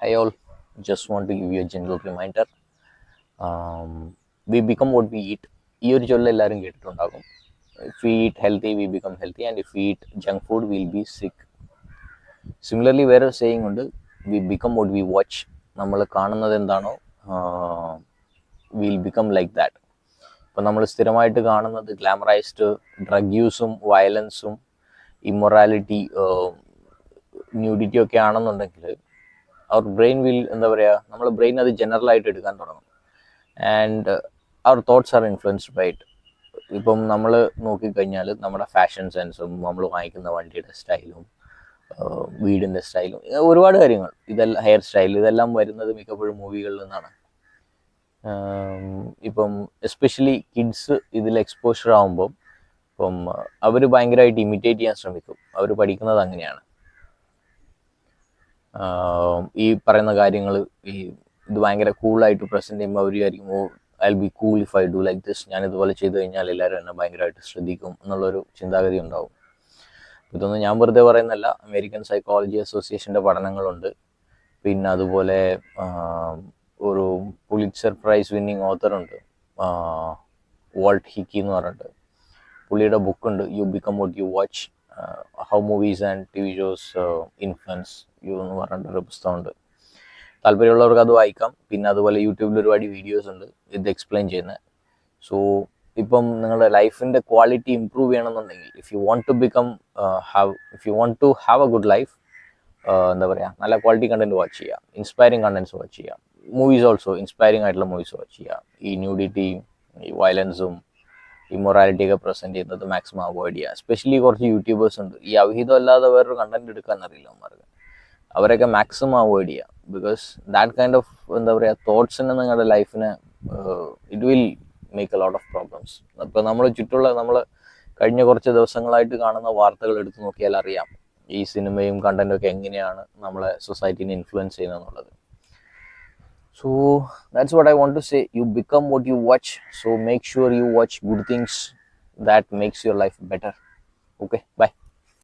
Hi all, just want to give you a general reminder. We become what we eat. ഈ ഒരു ചൊല്ല് എല്ലാവരും കേട്ടിട്ടുണ്ടാകും. If we eat healthy, we become healthy, and if we eat junk food, we'll be sick. Similarly, വേറെ saying ഉണ്ട്, we become what we watch. നമ്മൾ കാണുന്നത് എന്താണോ, we'll become like that. ഇപ്പം നമ്മൾ സ്ഥിരമായിട്ട് കാണുന്നത് ഗ്ലാമറൈസ്ഡ് ഡ്രഗ് യൂസും വയലൻസും ഇമ്മൊറാലിറ്റി ന്യൂഡിറ്റി ഒക്കെ ആണെന്നുണ്ടെങ്കിൽ അവർ ബ്രെയിൻ വിൽ എന്താ പറയുക, നമ്മൾ ബ്രെയിൻ അത് ജനറലായിട്ട് എടുക്കാൻ തുടങ്ങും. ആൻഡ് അവർ thoughts are influenced by it. ഇപ്പം നമ്മൾ നോക്കിക്കഴിഞ്ഞാൽ നമ്മുടെ ഫാഷൻ സെൻസും നമ്മൾ വാങ്ങിക്കുന്ന വണ്ടിയുടെ സ്റ്റൈലും വീടിൻ്റെ സ്റ്റൈലും ഒരുപാട് കാര്യങ്ങൾ, ഇതെല്ലാം ഹെയർ സ്റ്റൈൽ, ഇതെല്ലാം വരുന്നത് മിക്കപ്പോഴും മൂവികളിൽ നിന്നാണ്. ഇപ്പം എസ്പെഷ്യലി കിഡ്സ് ഇതിൽ എക്സ്പോഷർ ആകുമ്പം ഇപ്പം അവർ ഭയങ്കരമായിട്ട് ഇമിറ്റേറ്റ് ചെയ്യാൻ ശ്രമിക്കും. അവർ പഠിക്കുന്നത് അങ്ങനെയാണ്. ഈ പറയുന്ന കാര്യങ്ങൾ ഇത് ഭയങ്കര കൂളായിട്ട് പ്രസൻറ്റ് ചെയ്യുമ്പോൾ അവർ വിചാരിക്കും, oh I be cool if I do like this, ഞാൻ ഇതുപോലെ ചെയ്തു കഴിഞ്ഞാൽ എല്ലാവരും എന്നെ ഭയങ്കരമായിട്ട് ശ്രദ്ധിക്കും എന്നുള്ളൊരു ചിന്താഗതി ഉണ്ടാവും. ഇതൊന്നും ഞാൻ വെറുതെ പറയുന്നല്ല, അമേരിക്കൻ സൈക്കോളജി അസോസിയേഷൻ്റെ പഠനങ്ങളുണ്ട്. പിന്നെ അതുപോലെ ഒരു പുലിറ്റ്സർ പ്രൈസ് വിന്നിങ് ഓത്തറുണ്ട്, വാൾട്ട് ഹിക്കി എന്ന് പറഞ്ഞിട്ട്. പുള്ളിയുടെ ബുക്കുണ്ട്, you become what you watch, how movies and TV shows influence you എന്ന് പറഞ്ഞിട്ടൊരു പുസ്തകമുണ്ട്. താല്പര്യമുള്ളവർക്ക് അത് വായിക്കാം. പിന്നെ അതുപോലെ യൂട്യൂബിൽ ഒരുപാട് വീഡിയോസ് ഉണ്ട് ഇത് എക്സ്പ്ലെയിൻ ചെയ്യുന്നത്. സോ ഇപ്പം നിങ്ങളുടെ ലൈഫിൻ്റെ ക്വാളിറ്റി ഇമ്പ്രൂവ് ചെയ്യണമെന്നുണ്ടെങ്കിൽ, if you want to have a good life, എന്താ പറയുക, നല്ല ക്വാളിറ്റി കണ്ടന്റ് വാച്ച് ചെയ്യുക, ഇൻസ്പയറിങ് കണ്ടന്റ്സ് വാച്ച് ചെയ്യുക, മൂവീസ് ഓൾസോ ഇൻസ്പയറിങ് ആയിട്ടുള്ള മൂവീസ് വാച്ച് ചെയ്യുക. ഈ ന്യൂഡിറ്റിയും ഈ വയലൻസും ഇമ്മൊറാലിറ്റി ഒക്കെ പ്രസൻറ്റ് ചെയ്യുന്നത് മാക്സിമം അവോയ്ഡ് ചെയ്യുക. എസ്പെഷ്യലി കുറച്ച് യൂട്യൂബേഴ്സ് ഉണ്ട്, ഈ അവിഹിതം അല്ലാതെ വേറൊരു കണ്ടന്റ് എടുക്കാൻ അറിയില്ല അവന്മാർക്ക്. അവരൊക്കെ മാക്സിമം അവോയ്ഡ് ചെയ്യുക. ബിക്കോസ് ദാറ്റ് കൈൻഡ് ഓഫ് എന്താ പറയുക തോട്ട്സിന് നിങ്ങളുടെ ലൈഫിന് it will make a lot of problems. ഇപ്പോൾ നമ്മൾ ചുറ്റുള്ള നമ്മൾ കഴിഞ്ഞ കുറച്ച് ദിവസങ്ങളായിട്ട് കാണുന്ന വാർത്തകൾ എടുത്തു നോക്കിയാൽ അറിയാം ഈ സിനിമയും കണ്ടന്റും ഒക്കെ എങ്ങനെയാണ് നമ്മളെ സൊസൈറ്റീനെ influence ചെയ്യുന്നതെന്നുള്ളത്. So that's what I want to say. You become what you watch. So make sure you watch good things that makes your life better. Okay, bye.